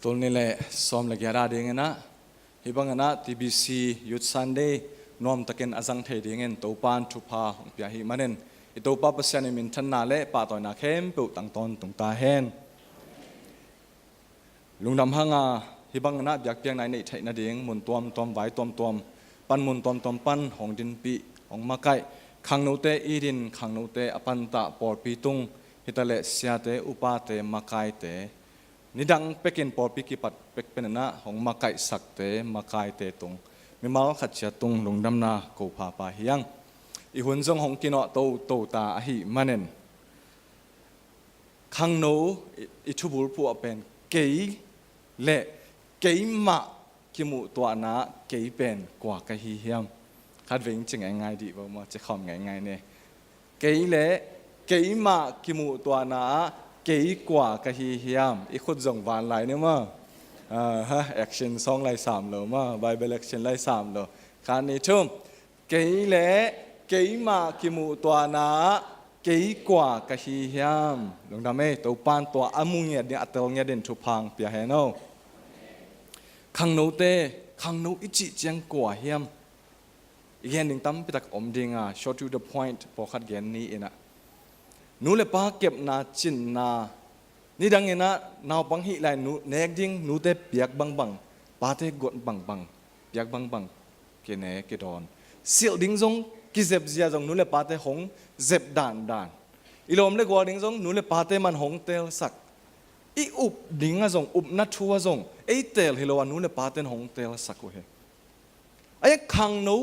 ตัวนี้แหละซ้อมเล็กยาดาเด้งนะฮิบังนะทีบีซียุทธซันเดย์น้อมตะเกนอาจังเทเด้งตัวปานทุพาของพิฮิมันเองตัวป้าปัสยานิมินทันนาเล่ป้าต่อยนาเข้มปุตังตอนตุงตาเฮนลุงดำฮังอาฮิบังนะอยากเพียงไหนในไทยนาเด้งมุนตอมไว้ตอมปันมุนตอมปันของดินปีของมาไก่ขังโนเตอีดินขังโนเตอปันตะปอดปีตุงฮิตาเลเสียเตอุปาเตมาไก่เตนิดังเป็กินปอดปีกิปัดเป็กเป็นนะของมาไก่สักเตมาไก่เตตุงมีมาขัดเชียตุงลุงดำนาโกพาปาเฮียงอีหุ่นทรงของกินอโตตาอหิมันเนขังโนอิชุบุลผู้เป็นเกยเละเกยมากิมุตัวนะเกยเป็นกว่ากะฮิเฮียมคาดเวงจึงง่ายดีว่ามาจะคำง่ายเนี่ยเกยเละเกยมากิมุตัวนะเกยกว่ากะฮิเฮียมอีกคนส่งวานไลน์เนี่ยมั้งแอคชั่น2ไลน์3เลยมั้งไบเบิลแอคชั่นไลน์3เลยคานนี้ชุ่มเกยเละเกยมากิมุตัวนะเกยกว่ากะฮิเฮียมลงทำให้ตัวปานตัวอามุงเนี่ยเดี๋ยวอัตโนเนี่ยเด่นทุพังเปียเฮโนขังโนเตขังโนอิจิเจียงกว่าเฮียมอีกอย่างหนึ่งตั้มไปตักอมดิงอ่ะ short to the point พอขัดแย้งนี้เองนะนูเลป้าเก็บนาจินนานี่ดังเองนะนาวบังฮิไลนูเนกดิ้งนูเตเปียกบังป้าเตกดบังเปียกบังเกเนเกดอนเสียวดิ้งซงกิเจ็บเสียซงนูเลป้าเตหงเจ็บด่านอีลมเลกว่าดิ้งซงนูเลป้าเตมันหงเตลสักอีอุบดิ้งอ่ะซงอุบนัดชัวซงไอเตลฮิโลวานูเลป้าเตหงเตลสักกูเฮไอ้ขังนู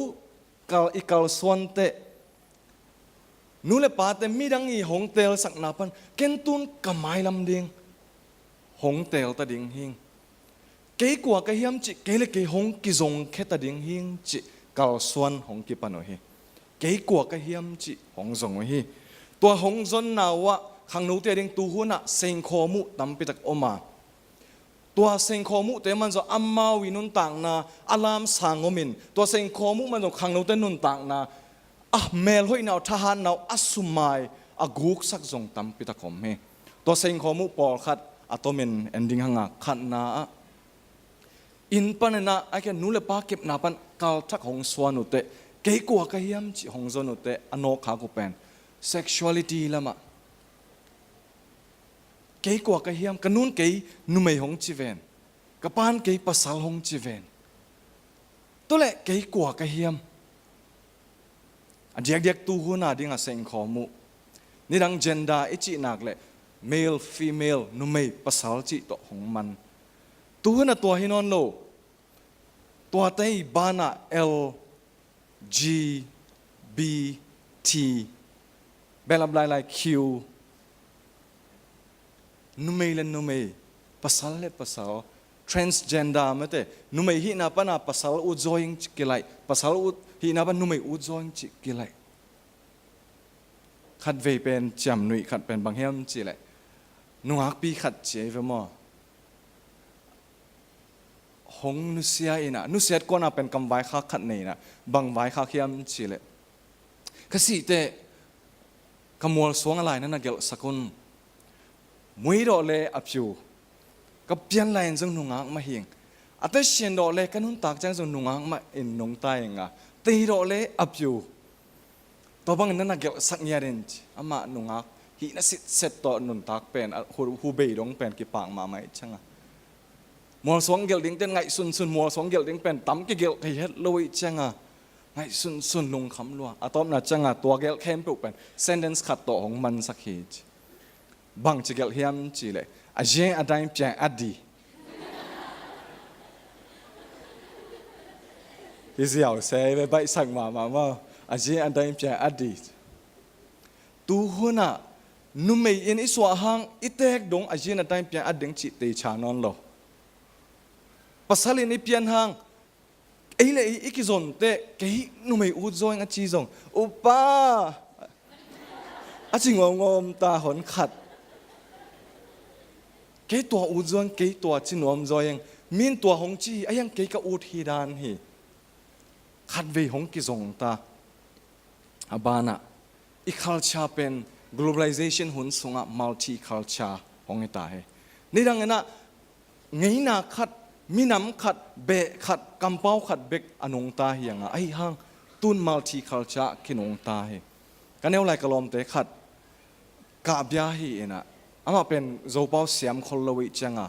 กัลอีกัลส่วนเตนูเลป้าเตมีดังอีหงเตลสักนาปันเกนตุนกำไมลำดิงหงเตลตะดิงหิงเกยกว่ากะเฮียมจิเกยเลเกยหงกิจงแค่ตะดิงหิงจิกัลส่วนหงกิปันโอเฮเกยกว่ากะเฮียมจิหงส่งโอเฮตัวหงจนนาวะขังนูเตดิงตูหุนะเซงโคมุตั้มปิตักอมาตัวเซงโคมุเตมันจะอัมมาวินุนต่างนาอารามสางมินตัวเซงโคมุมันจะขังนูเตนุนต่างนาเมลหอยนาวทหารนาวอัสุมายกุกสักจงตั้มปิตะคมเฮตัวเซงโคมุปอลขัดอัตมินเอนดิ้งหังขัดนาอินปันนาไอ้แค่นูเลปาเก็บนาปันกัลทักหงสวนุเตเกยกัวกะเฮียมจิหงสวนุเตอนโนขากุเป็น sexuality ละมะเกยกว่ากะเฮียมกันนู้นเกยนุ่มหงจีเวนกับปานเกยภาษาหงจีเวนตัวเละเกยกว่ากะเฮียมอันเดียกตูหัวนาดิ้งอาเซงขอมุนี่ดัง gender อิจินักเละ male female นุ่มภาษาจิตของมันตัวน่ะตัวหินอนโลตัวเตยบานะ L G B T เบลลาย Qนุเมย์นุเมย์ภาษาเล่ภาษา transgender ไม่แต่นุเมย์หินาปนาภาษาอุจอยงจิกิไลภาษาอุหินาปนุเมย์อุจอยงจิกิไลขัดเวเป็นจำหนุ่ยขัดเป็นบางเฮียมจิไลนุ่งอักปีขัดเจฟมอหงนุเซียอินะนุเซียก็น่าเป็นกำไว้ข้าขัดนี่นะบางไว้ข้าเฮียมจิไลก็สิเตขมวลสวงอะไรนั่นนะเกี่ยวสักคนมวยดอเลอภิวกับเปลี่ยนลายจงนุ่งอักมาเฮียงอัตเชียนดอเลกันนุ่นตากจังจงนุ่งอักมาอินนงตายงะตีดอเลอภิวตัวบางนั้นนักเกี่ยวสักยาเรนจ์อามานุ่งอักฮีน่าสิเซตต่อนุ่นตากเป็นฮูเบย์ดงเป็นกี่ปางมาไหมช่างอ่ะมัวสวงเกี่ยวดิ้งเต้นไงสุนมัวสวงเกี่ยวดิ้งเป็นตั้มกี่เกี่ยวที่เฮ็ดลุยช่างอ่ะไงสุนลุงคำลัวอะตอมน่ะช่างอ่ะตัวเกี่ยวเข้มปุกเป็นเซนเดนส์ขัดต่อของมันสักเหตุบางจิเกลเฮียมจิเลยอาเจนอาดัยเปียอดีที่เสียวเซไปไปสั่งมาว่าอาเจนอาดัยเปียอดีตูหัวน่ะนุ่มไม่อินอิสวาหังอิเตกดงอาเจนอาดัยเปียอดีจิเตชานอนโลภาษาลินิเปียนหังไอ้เลยอีกส่วนเตะเกี่ยนุ่มไม่อุดจอยงั้นจีจงอุปาอาจิงงงตาหนขัดเกี่ยตัวอุดจอยเกี่ยตัวจินวมจอยมีนตัวหงจีไอ้ยังเกี่ยกับอุดฮีดานฮีขัดเวหงกิจงตาอาบานะอีคัลชาเป็น globalization หุ่นส่งอ่ะ multi culture หงไอตาเฮนี่ดังนั้นนะ ไงนาขัดมีน้ำขัดเบะขัดกำเป้าขัดเบกอนงตาเฮียงไอ้ห้างตุนมัลติคัลเจอร์กินงตาเฮกันเอาไรกลอมเตะขัดกาบยาฮีนะอามาเป็นโจเป้าเสียมคนละวิจังอ่ะ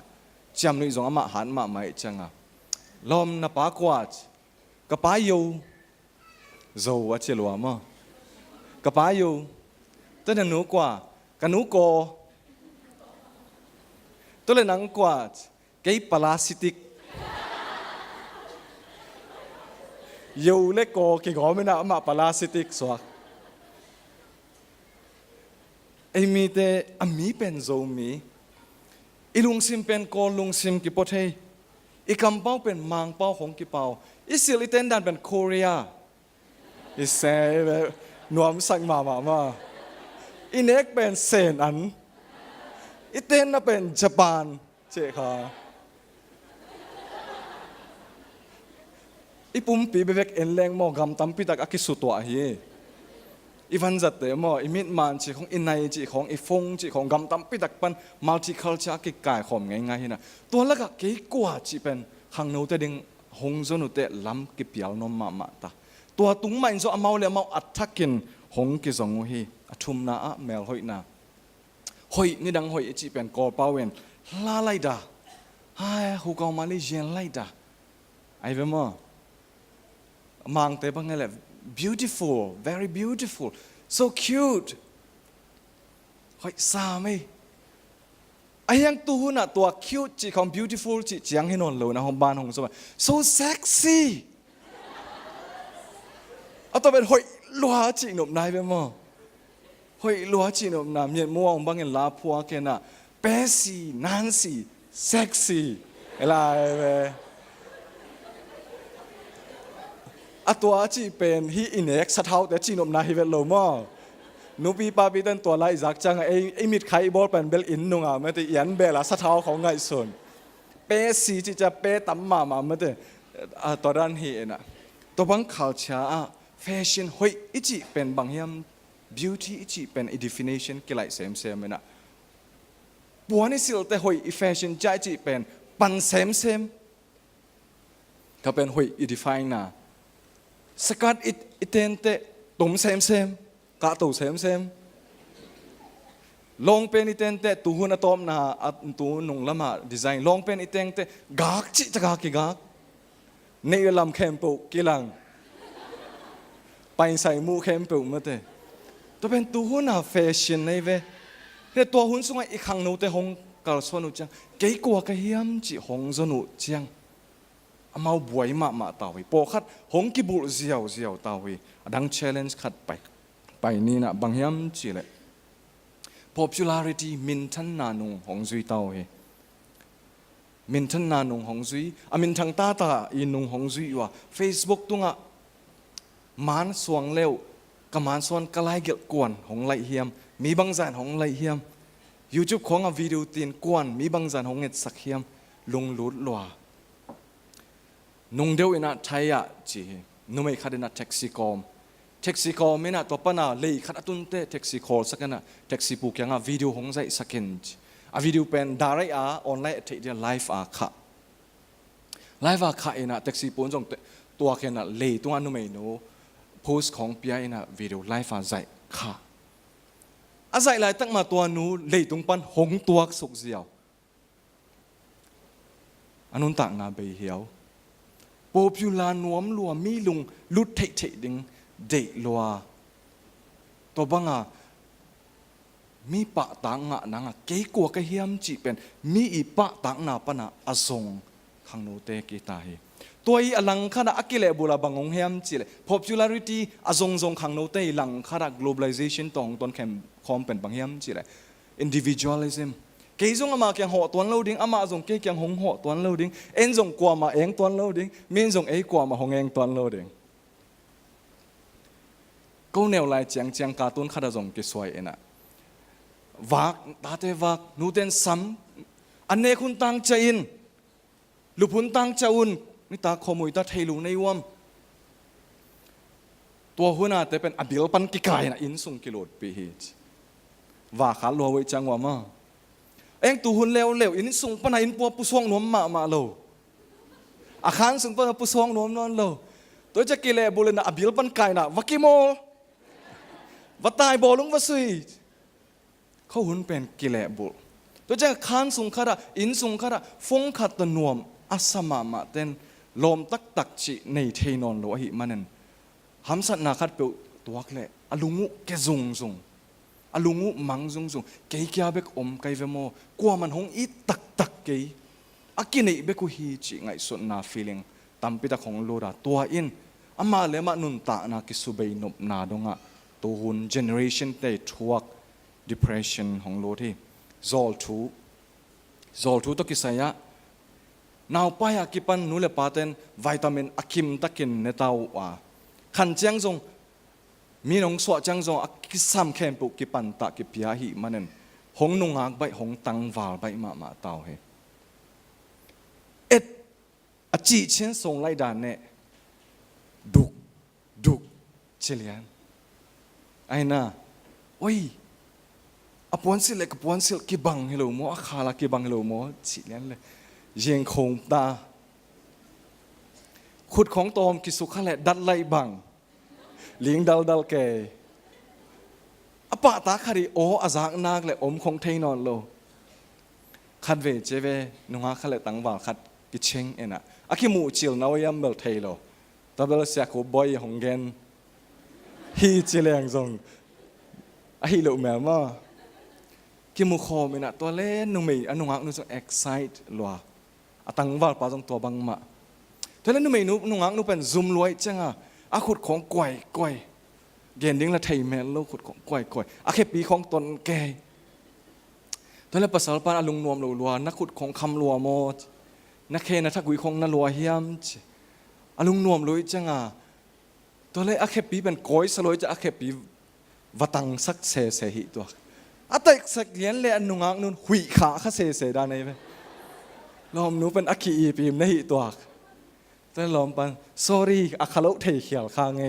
จำนี่จงอามาหันมาไม่จังอ่ะลอมนับปากวาดกระปายอยู่โจว่าเจลัวมากระปายอยู่แต่หนูกว่ากันหนูโกตัวเลยนังกว่าเกี่ยปลาสติกอยู่เล็กโกกี่ก้อนไม่น่ามาปลาสติกสวกไอมีแต่อามีเป็นโจมีอีลุงซิมเป็นโกลุงซิมกี่ปอดให้อีคำเป้าเป็นมังเป้าของกี่เป้าอีสิลิเตนดันเป็นเกาหลีอีเซ่แบบนวมสั่งมาอีเน็กเป็นเซนอันอีเต้นน่ะเป็นญี่ปุ่นเจ้าค่ะอีปุ่มปีเบกเอ็นแรงมอกำตั้มพิตักอากิสุตัวเฮอีวันจัดเตะมออีมิดมันจีของอีไนจีของอีฟงจีของกำตั้มพิตักปันมัลติคัลเจอร์กิกายขอมง่ายๆนะตัวละก็เกี่ยกว่าจีเป็นขังโนเตดิงหงจนุเตล้ำกิเปียวนมมาตาตัวตุ้งมันจะเอาเมาเลยเมาอัดทักกินหงกิจงเฮทุ่มนาเมลหอยนาหอยนี่ดังหอยจีเป็นกอเป้าเวนลาไลดาไอ้หูกอมาเลเซียนไลดาไอ้เวมอมังเตบังไงแหละ beautiful very beautiful so cute หอยสามีไอ้ยังตัวน่ะตัว cute จีของ beautiful จีจียังให้นอนเลยนะของบ้านของสมัย so sexy เอาตัวเป็นหอยลัวจีหนุ่มนายเวมอหอยลัวจีนอมน้ำเย็นม่วงบางเงินลาพัวแกน่ะเปซี่นันซี่เซ็กซี่อะไรเว้ยตัวจีเป็นฮีอินเอ็กซ์เท้าแต่จีนอมน้ำฮิเวลโลมอนูปีปาปีเต้นตัวไล่จากจังไอมิดไข่บอลเป็นเบลอินนุ่งอ่ะไม่ได้ยันเบลาสเท้าของไงส่วนเปซี่จีจะเปตั้มมาไม่ได้ตัวด้านฮีน่ะตัวบางข่าวช้าแฟชั่นหอยอีจีเป็นบางอย่างbeauty จีเป็น definition กี่หลายเซมนะบัวนี่สิลแต่หอย fashion ใจจีเป็นปันเซมก็เป็นหอย define นะสกัดอิเตนเตตุ่มเซมกะตุ่มเซมลองเป็นอิเตนเตตุหุนตอมนะตุนุงละมาดีไซน์ลองเป็นอิเตนเตกากจิตกากกี่กากในลำเข้มปุกี่หลังไปใส่มูเข้มปุมาเตตัวเป็นตัวหุ่นแฟชั่นในเวเนี่ยตัวหุ่นสมัยอีกครั้งนู้นแต่หงกาลสวนุจังเกี่ยกว่ากับเฮียมจีหงสนุจังอามาบวยมาตาวิปอขัดหงกิบุลเจียวตาวิดัง challenge ขัดไปนี่นะบางเฮียมจีเลย popularity มินทันนานุงหงซุยตาวิมินทันนานุงหงซุยมินทังตาอินุงหงซุยว่า Facebook ตุงะมันสวงเร็วกำมันส่วนกลายเกี่ยวกวนของไหลเฮียมมีบางจานของไหลเฮียม YouTube ของวิดีโอตีนกวนมีบางจานของเงินสักเฮียมลงลุดลัวนุ่งเดียวอินะไทยจีนุ่มไม่ขัดนะแท็กซี่คอมไม่นะตัวปนาเลยขัดตุนเตแท็กซี่คอลสักนะแท็กซี่ปุ๊กยังวิดีโอของใจสักเห็นวิดีโอเป็นดาร์ไอออนไลน์เทเดียไลฟ์ค่ะไลฟ์ค่ะอินะแท็กซี่ปุ๊กจงตัวแค่น่ะเลยตัวนุ่มไม่โน้โพสของพี่ไอ้น่ะวิดีโอไลฟ์ใจค่ะใจไลฟ์ตั้งมาตัวนู้เลยตรงปันหงตัวสุกเสียวอันนู้นต่างงานไปเหี่ยวโปพิวลานวมลัวมีลุงลุดเทดิงเดลัวตัวบังมีปะต่างงะนังเกี่ยกว่ากับเฮียมจีเป็นมีอีปะต่างนาปนะอสงขังโนเตกิตาเฮตัวอีหลังขณะอักเล่บุระบังองเฮียมจีเลย popularity อสงขังโนเตหลังขณะ globalization ตรงต้นแคมคอมเป็นบังเฮียมจีเลย individualism เกี่ยงมาเกี่ยงหัวตัวเราดิ้งอามาจงเกี่ยงหงหัวตัวเราดิ้งเอ็นจงกว่ามาเองตัวเราดิ้งมีนจงกว่ามาหงเองตัวเราดิ้งก็แนวไล่เจียงการ์ตูนขณะจงกี่สวยเอ็นะวักตาเตวักนูเตนซ้ำอันเนคุณตั้งใจอินลุพุนตั้งใจอุ่นนี่ตาขโมยตาเทลูในวมตัวหัวหน้าแต่เป็นอบิลปันกิกายนะอินสุงกิโลดปีฮิตว่าขาลัวไว้จังว่ามา เอ็งตูหุ่นเลวอินส่งปนัยอินปัวผู้สวงนวมมาโลอาคารส่งปนัยผู้สวงนวมนอนโลตัวจะกิเลบุลนะอบิลปันไก่นะวักิโมวัตายบอลุงวัสุยเขาหุ่นเป็นกิเลบุลตัวจะคานส่งขดาอินส่งขดาฟงขัดตนวมอาสมาเต้นลมตักจีในเทนอนโลหิมันนั่นหำสัตนาคัดเปตัวกเละอลุงูเกซงอลุงูมังซงเกยกี้เบกอมไกเวโมกลัวมันหงอีตักเกยอากินไอเบกุฮีจีไงส่วนนา feeling ตั้มปิดของโลดาตัวอินอามาเลมานุนตานาคิสุเบยนบนาดงะตัวหุ่น generation เตทวก depression ของโลที่ zol ทูตกิสายะนาวไปอากิปันนูเลปาเตนวิตามินอาคิมตะกินเนตาวว่าขันเจียงจงมีน้องสวดจังจงอากิสามแคมปุกิปันตะกิพิยาหิมันนั่นหงนุงอักใบหงตังวาลใบมาเตาเฮอจีเช่นส่งไล่ด่านเนี่ยดุกเฉลียนไอ้น่ะโอ้ยอปวนสิเล็กอปวนสิกิบังเฮโลโมอาคาลากิบังเฮโลโมเฉลียนเลยยังคงตาขุดของตอมกิสุขะแหละดัดไล่บังเลี้ยงดัลเกอปะตาคดีโออาจากนากเลยอมคงเทนอนโลขัดเวเจเวนุงาขะแหละตังวาขัดกิเชงเอ็นะอาคิมูจิลนาวยัมเบลเทโลตาเบลเสียกูบอยหงเกนฮีจิเลงซงอาฮิโลแมมาคิมูคอมินะตัวเล่นนุ่มมีอันนุ่งอักนุ่งจะexciteลัวอาตังวาลปาจงตัวบังมาตัวเล่นนุ่มมีนุ่งอักนุ่งเป็นซุ่มรวยจังอาขุดของก่อยเกณฑ์ดิ้งละไทยแมนโลขุดของก่อยอาเคปีของตนแกตัวเล่นภาษาปานอลุงนวมลัวนักขุดของคำลัวโมนักเคนะทักวิของนัลัวเฮียมอลุงนวมลุยจังตัวเล่นอาเคปีเป็นก้อยสลอยจะอาเคปีวัตังสักเสหิตัวอาแต่สักเลี้ยนเลยอันนุ่งอักนุ่นหุยขาข้าเสด้านไหนไปลอมนู้เป็นอาคีอีปีมในหิตัวแต่ลอมปัน sorry อาคาโลเทเขียวข้างไง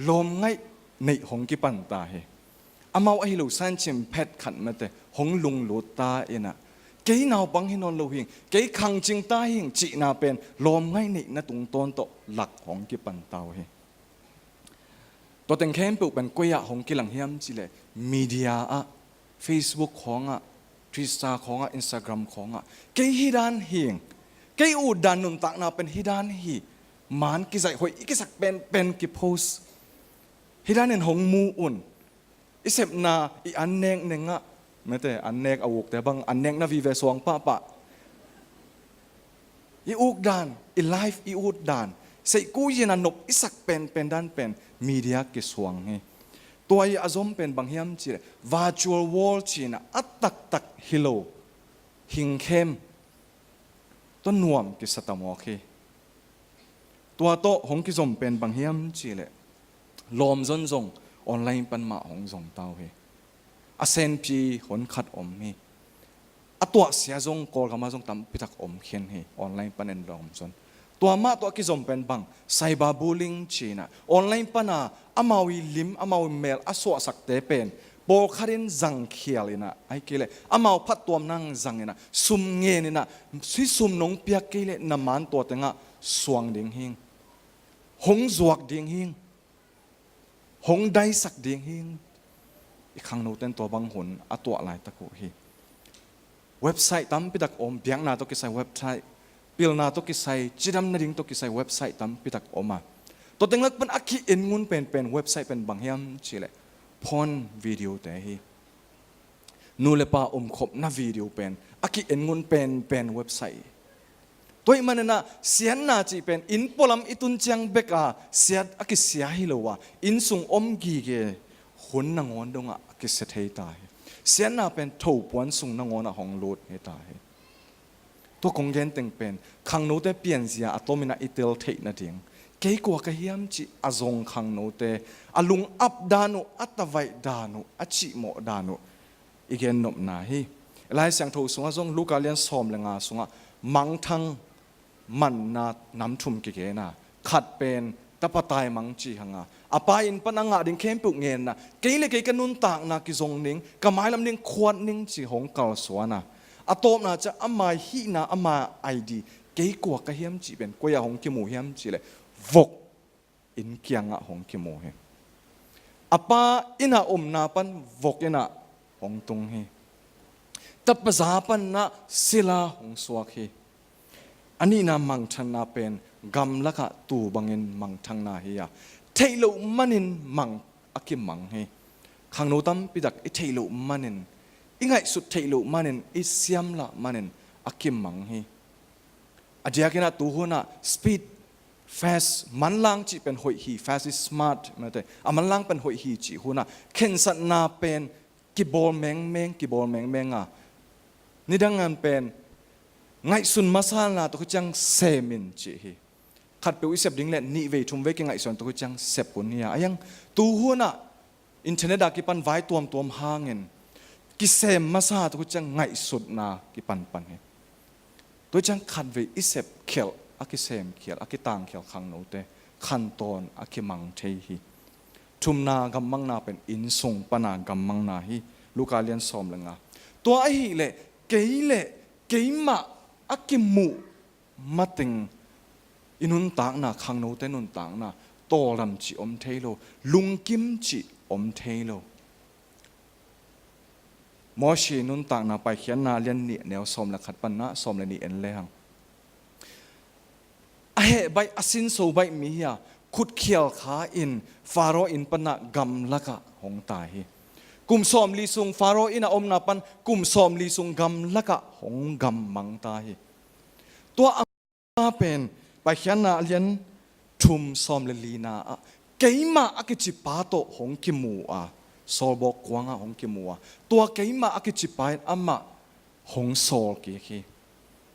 ลมไงในหงกิปันตาเฮอามาไอ้ลูกสันชิมเพชรขันมาแต่หงลุงหลุดตาเอ็นะเกยนาวบังให้นอนโลหิงเกยขังจิงตาหิงจีนาเป็นลมไงนี่นะตุงต้นโตหลักหงกิปันตาเฮตัวแต่งเข้มปลุกเป็นกุยะหงกิหลังเฮียมจิเลมีเดียอะ Facebook ของอะ Twitter ของอะ Instagram ของอะเกยฮิดานหิงเกยอูดันนุนตักนาเป็นฮิดานฮีมันกิใส่หอยกิสักเป็นกิโพสฮิดานเห็นหงมูอุ่นอิเสพนาอีอันเนงเนงอะไม่แต่อันเนงอาวุกแต่บางอันเนงนาวีเวสวงปะอีอุกดานอีไลฟ์อีอุดดานใส่กู้ยินันนบอิสักเป็นด้านเป็นมีเดียกิสวงไงตัวอีอาซมเป็นบางเฮียมจีvirtual world จีน่ะอัตตักฮิโลหิงเข้มต้นนวมกิสตามอเคตัวโตหงกิสมเป็นบางเฮียมจีเลยลมจนจงออนไลน์ปันมาหงจงเต้าเฮอาเซนพีหนขัดอมเฮอตัวเสียจงกอลกามาจงตำพิทักอมเขียนเฮออนไลน์ปันเอ็นลมจนตัวมาตัวกิจมเป็นบังไซบาบูลิงจีน่ะออนไลน์ปันอามาวิลิมอามาวิเมลอาสวสักเตเป็นโปคารินจังเขียลินะไอ้เกลอามาพัดตัวนั่งจังนะซุมเงินนะซิซุมนงเปียกเกลน้ำมันตัวเต็งะสวงดิ่งหิงหงจวกดิ่งหิงหงได้สักดิ่งหิงอีกครั้งโน้ตเป็นตัวบังหุนอาตัวอะไรตะกุฮีเว็บไซต์ตั้มปิดักอมเบียงนาตัวกิใส่เว็บไซต์พิลนาตัวกิใส่จีดัมนาดิ่งตัวกิใส่เว็บไซต์ตั้มปิดักอมมาตัวเต็งลักเป็นอักขีเอ็นงุนเป็นเว็บไซต์เป็นบางเฮียมชิเลพอนวิดีโอแต่ฮีนูเลปาขบนาวิดีโอเป็นอักขีเอ็นงุนเป็นเว็บไซต์ตัวมันน่ะเสียนน่าจีเป็นอินพลัมอิตุนจังเบกเสียอักขีเสียฮิโลวะอินสุงกีเกหุ่นนางอนดงอักขีเสถียตายเสียนน่าเป็นถูปวนสุงนางอนหงลุดเฮตายตัวคงเงินตึงเป็นขังโนเตเปลี่ยนเสียอัตมินาอิเตลเทนาดิ่งเกี่ยกว่าก็เฮียมจีอาจงขังโนเตอลุงอับดานุอัตไวดานุอจิโมดานุอีกเงินนบนาฮีหลายเสียงทูสุงอาจงลูกาเลียนสอมเลงาสุงอามังทังมันนาน้ำทุ่มกิเกน่ะขัดเป็น ta patai mang chi hanga apa in pananga ding khem pu ngen na keile ke kanun tak na ki zong ning kamai lam ning khwat ning chi hong kal swana atop na cha amai hi na ama id ke ko ka hiam chi ben ko ya hong ki mu hiam chi le vok in kyanga hong ki mu he apa ina na pan vok ina hong tung he tapza pan na sila hong swak he ani na mang than na pen gam laka tu bangin mang thang na hi ya thailo manin mang akim mang he khang no tam pidak i thailo manin ingai su thailo manin i siam la manin akim mang he adia kena tu hona speed fast man lang chi pen hoi hi fast is smart mate aman lang pen hoi hi chi hona khen sat na pen ki bol meng meng a nidangan pen ngai sun masal na to chang semin chi hi khat pe isep ding le ni ve thum ve ke ngai son to chang sep pun nia ayang tu huna internet da ki pan vai tuam hangin ki sem masa to chang ngai sut na ki pan he to chang khat ve isep khel aki sem khel aki tang khel khang no te khan ton aki mang thei hi thum na gam mang na pen in sung pana gam mang na hi lukalian som lenga to a hi le keima akimu mating inun tak na khang no te nun tak na to lam chi om thailo lung kim chi om thailo mo shi nun tak na pai khian na lian ni neo som la khat pan na som le ni en le hang a he bai asin so bai mi ya khut khial kha in faro in pana gam laka hong ta hi kum som li sung faro ina om na pan kum som li sung gam laka hong gam mang ta hiตัวอาเป็นไปเขียนนาเลียนทุมซอมเลลีนาเกี่ยมาอักจิปาโตหงกิมัวโซบอกกวางหงกิมัวตัวเกี่ยมาอักจิปายอามาหงโซกี่ขี้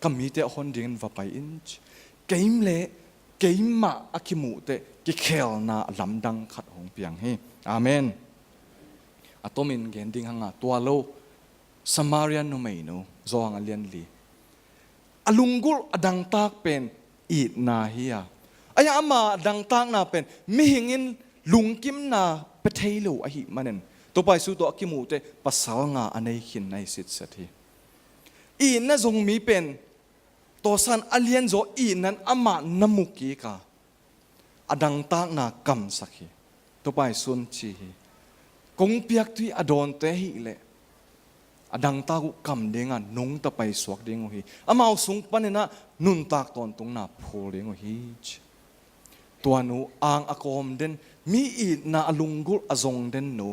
ก็มีแต่คนเดียนว่าไปอินเกี่ยมเล่เกี่ยมาอักมูเตกิเคลนาลำดังขัดหงเปียงให้อาเมนอะตัวมินเกนดิ้งหังตัวโลสมาเรียนโนไม่โนจองเลียนลีอลุงกุลดังตากเป็นอีดนาเฮียอายามาดังตากนาเป็นมิหิงินลุงกิมนาเปเทโลอหิมันนั่นตัวไปสู่ตัวกิมูเตภาษางาอันในขินในสิทธิ์สัตย์อีนั่นทรงมีเป็นตัวสันอเลียนโจอีนั้นอามาน้ำมุกีกาอดังตากนากำสักฮีตัวไปส่วนชีกงเปียกที่อดอนเตหิเลอดังตากุกำเด้งนงตะไปสวกเด้งหีอามาสุงปันนะนุนตากตอนตรงนาโพเด้งหีตัวนูอ่างอากอมเด่นมีอีนาลุงกุลอจงเด่นนู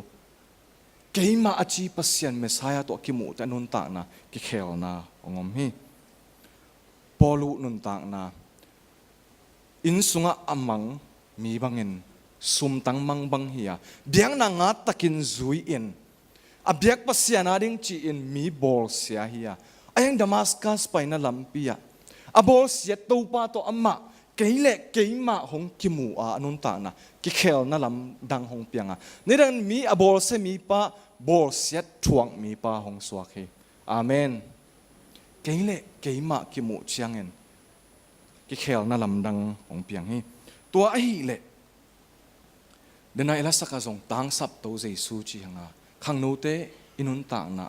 เกี่ยมาอาชีพเสียนเมสายตัวกิมูแต่นุนตากนะกิเคลนาองมฮีปอลูนุนตากนะอินสุงะอามังมีบางเงินซุมตังมังบางเฮียเบียงนางาตะกินซุยเอ็นอเบียกปัสยานาดิงจีอินมีบอลเสียเฮียอายังดามัสกัสไปนั่นลำปียอบอลเสียตัวป้าตัวอามาเกี่ยเล็กเกี่ยมาหงกิมูอานุนตานะกิเคลนั่นลำดังหงเปียงนี่ดังมีอบอลเสมีป้าบอลเสียทวงมีป้าหงสวกเฮอาเมนเกี่ยเล็กเกี่ยมากิมูเชียงเงินกิเคลนั่นลำดังหงเปียงเฮตัวไอ้เล็กเดินในลักษณะทรงตั้งสับตัวเจสูจีหังขังโนเตอินุนต่างนะ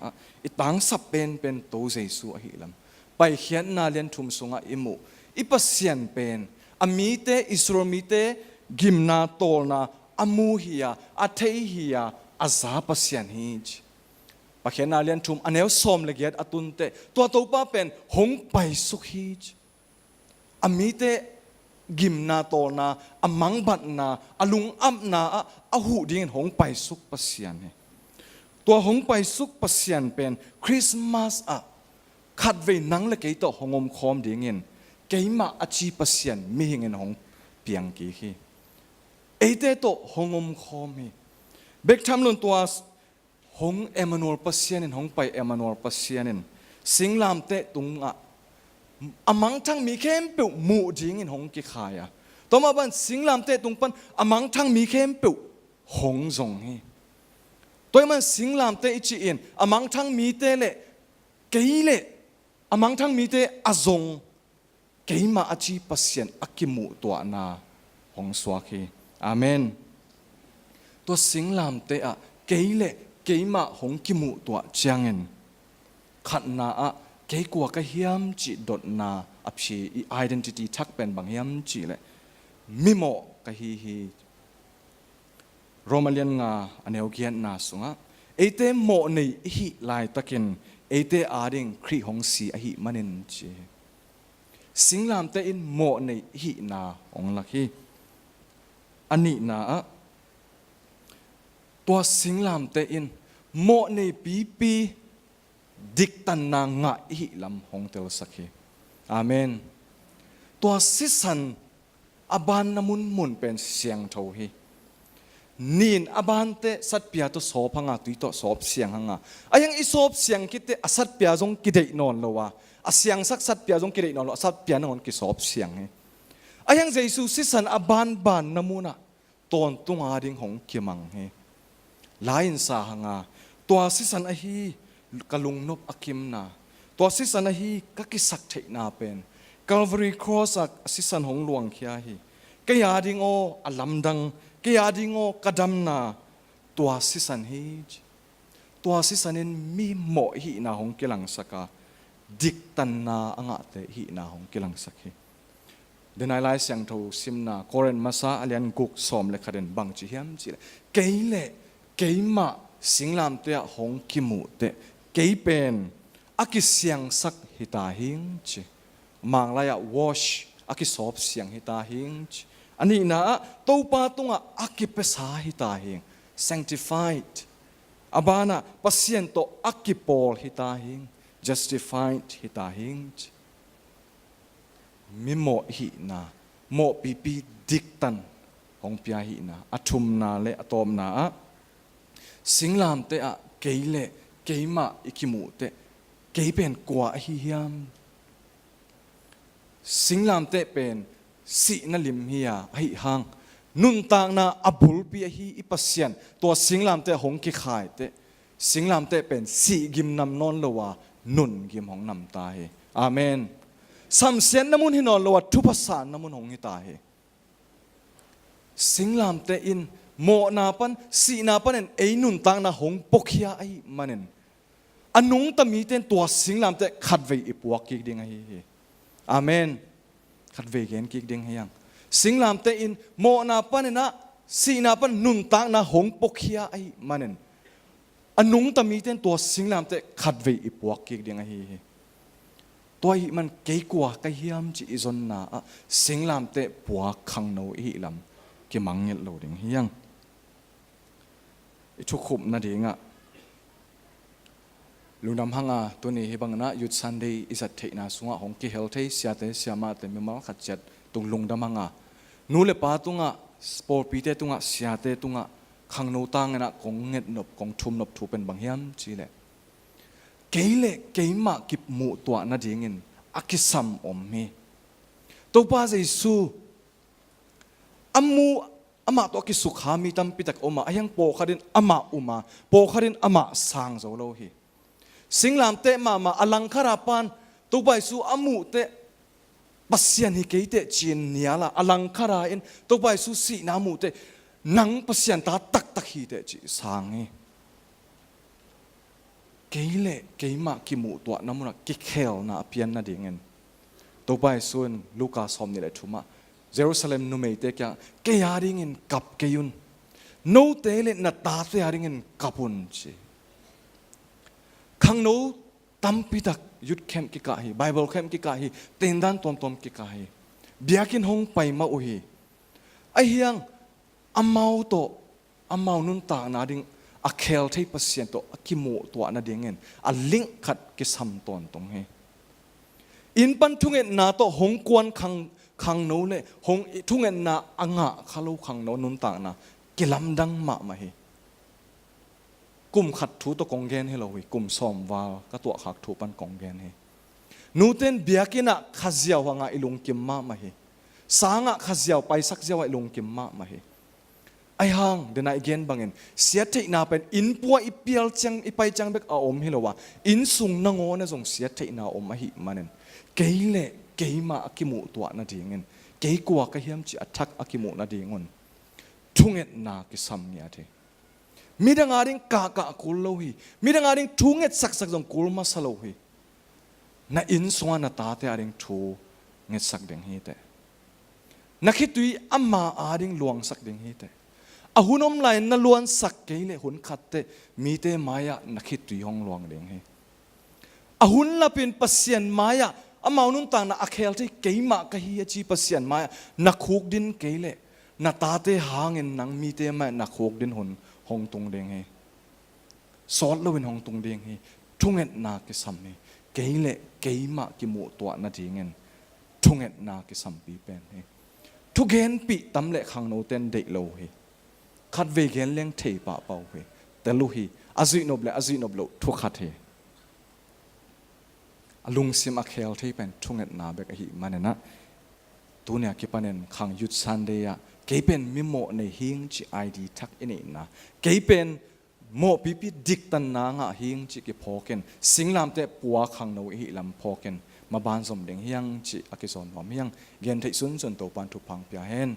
อีตั้งสับเป็นตัวเจสูอหิลัมไปเขียนนาเลียนทุมสงะอิมุอีปัสเซียนเป็นอามีเตอิสโรมีเตกิมนาโตนาอามูฮิยาอาเทฮิยาอาซาปัสเซียนฮิจไปเขียนนาเลียนทุมอันเนวสอมเลเกียดอตุนเตตัวตัวป้าเป็นหงไปสุขฮิจอามีเตกิมนาโตนาอามังบัดนาอาลุงอัมนาอาหูดิ้งหงไปสุขปัสเซียนเฮตัวหงไปสุขปัสเซียนเป็นคริสต์มาสขัดเวนังและเกยต่อหงอมคอมดิ้งเงินเกยมาอาชีปัสเซียนมีเงินหงเปียงกี่ฮีเอเตโตหงอมคอมฮีเบกทำลนตัวหงเอมานูเอลปัสเซียนหงไปเอมานูเอลปัสเซียนสิงลามเตตุงอามังทั้งมีเข้มปิวหมู่ดิ้งเงินหงกี่ขายต่อมาบันสิงลามเตตุงปันอามังทั้งมีเข้มปิวหงจงฮีตัวมันสิงลามเตอิจิอินอามังทั้งมีเตเล่เกยเล่อามังทั้งมีเตอาจงเกยมาอาชีปัสเซียนอักิมุตัวนา hong swak hi amen to singlam te a keile keima hong kimu to chiangen khatna a keikwa ka hiam chi dot na apsi I identity thak pen bang hiam chi le mimo ka hi Romalian nga aneugian na sunga ete mo nei hi lai takin ete ading khri hong si a hi manin chi singlam te in mo nei hi na ong lakhi ani na to singlam te in mo nei pi dik tan na nga hi lam hong tel sakhi amen to sisan aban namun mun pen siang tho hi nin abante sat pia to sop hanga tui to sop siang hanga ayang isop siang kite asat pia jong kidei non lowa asyang sak sat pia jong kidei non lo sat pia non ki sop siang he ayang jesu sisan aban ban namuna ton tunga ding hong kimang he lain sa hanga to sisan a hi kalung nop akim na to sisan a hi kakisak thei na pen Calvary cross a sisan hong luang khia hi kaya ding o alamdang kaya dingo kadam na tua sisan hi tua sisanin mi mo hi na hong kilang saka diktan na anga te hi na hong kilang sakhi denai lai siang tho simna koren masa alian guk som le khaden bang chi hiam chi keile keima singlam te hong kimu te keipen aki siang sak hita hing chi manglaya wash aki sop siang hita hing chi ani na topa tunga akipesa hita hing sanctified abana pasiento akipol hita hing justified hita hing mimo hi na mo pipi diktan hong pia hi na athum na le atom na singlam te a keile keima ikimu te keipen kwa hi hiam singlam te pen si na lim hiya hi hang nun tang na abul pi hi ipasian to singlam te hong ki khai te singlam te pen si gim nam non lowa nun gim hong nam ta he amen sam sian namun hi non lowa thupasan namun hong hi ta he singlam te in mo na pan si na pan en ei nun tang na hong pokhia ai manen anung tami ten to singlam te khatve ipuak ki ding hi amen khát về gen kik ding hayang singlam te in mo na pan na si na pan nun tang na hong pokhia ai manen anung tami ten to singlam te khát về ipuak kik ding hi toy man ke kwa ka hiam chi izon na singlam te puak khang no hi lam ki mangel lo ding hiang I thu khup na dinga lunam hanga tuni hibang na youth Sunday isat theina sunga hong ki healthy siate siama te memal khatchat tung lungdam hanga nule pa tunga sport pite tunga siate tunga khangno tang na kong nget nop kong thum nop thu pen banghiam chile keile keima kip mu to na dingin akisam om me to pa jesu amu ama to ki sukhami tam pitak oma ayang po kharin ama uma po kharin ama sang zo lo hi singlam te mama alangkhara pan to bai su amu te pasian hi keite chin niala alangkhara in to bai su si na mu te nang pasian ta tak tak hi te chi sang hi keile keima ki mu to namuna ki khel na pian na dingen to bai sun luka som ni le thuma Jerusalem nu mei te kya ke yaring in kap keyun no te le na ta te yaring in kapun chi khang no tampi tak youth camp ki ka hi Bible camp ki ka hi tendan tom tom ki ka hi biakin hong pai ma u hi ai hiang amau nun ta na ding a khel thei pasien to akimu to na dingen a link khat ki sam ton tong he in pan thungen na to hong kwan khang no le hong thungen na anga khalo khang no nun ta na kilam dang ma ma hi kum khat thu to kong gen he lo hi kum som wa ka to khak thu pan kong gen he nuten biakina khazia wanga ilung kim ma hi sanga khazia pai sak jawa ilung kim ma hi ai hang dena again bangin siate na pen in puwa ipial chang ipai chang bek a om hilowa in sung na ngo na jong siate na om hi manen keile keima akimu to na dingen เกี่ยกว่าก็เฮียมจีอัทักอากิโมนาดีงอนทุ่งเอ็ดนากิสัมเนี่ยเถมีดังอาริงกากะกุลโลหีมีดังอาริงทุ่งเอ็ดสักจงกุลมาสโลหีน่าอินสวานาตาเตอาริงทูเง็ดสักเดงฮีเตนักขิตุยอัมมาอาริงลวงสักเดงฮีเตอาหุนอมไลน์นลวนสักเกลหุนขัดเตมีเตมายะนักขิตุยห้องลวงเดงฮีอาหุนละเป็นปัสเซียนมายะอามาอุนต่างน่ะอเคลที่เกยมากะฮีจีปัสเซียนมายะนักคุกดินเกลน่ะตาเตหางเงินนังมีเตมานักคุกดินหุนห้องตรงเดงฮีสอดละเวนห้องตรงเดงฮีทุ่งเอ็ดนากิสัมฮีเกลเกยมากิโมตัวนาดีเงินทุ่งเอ็ดนากิสัมปีเป็นฮีทุกเห็นปีตำเละขังโนเตนเด็กโลฮีขัดเวกเห็นเลี้ยงเทปะเป่าฮีแต่ลูฮีอาจินบโลทุกขัดฮีลุงซิมอาเคลที่เป็นทุ่งเอ็ดนาเบกฮีมันนะตัวเนี่ยคิดปานเนขังยุดซันเดียเกยเป็นมิโมในหิงจีไอดีทักอินนะเกยเป็นโมปีปีดิกตันนางะหิงจีกิพอเกนสิงลามเตปัวขังโนหิลำพอเกนมาบานสมเด็งเฮียงจีอากิสอนหอมเฮียงเกียนไทยสุนจนโตปันทุพังเปียเฮน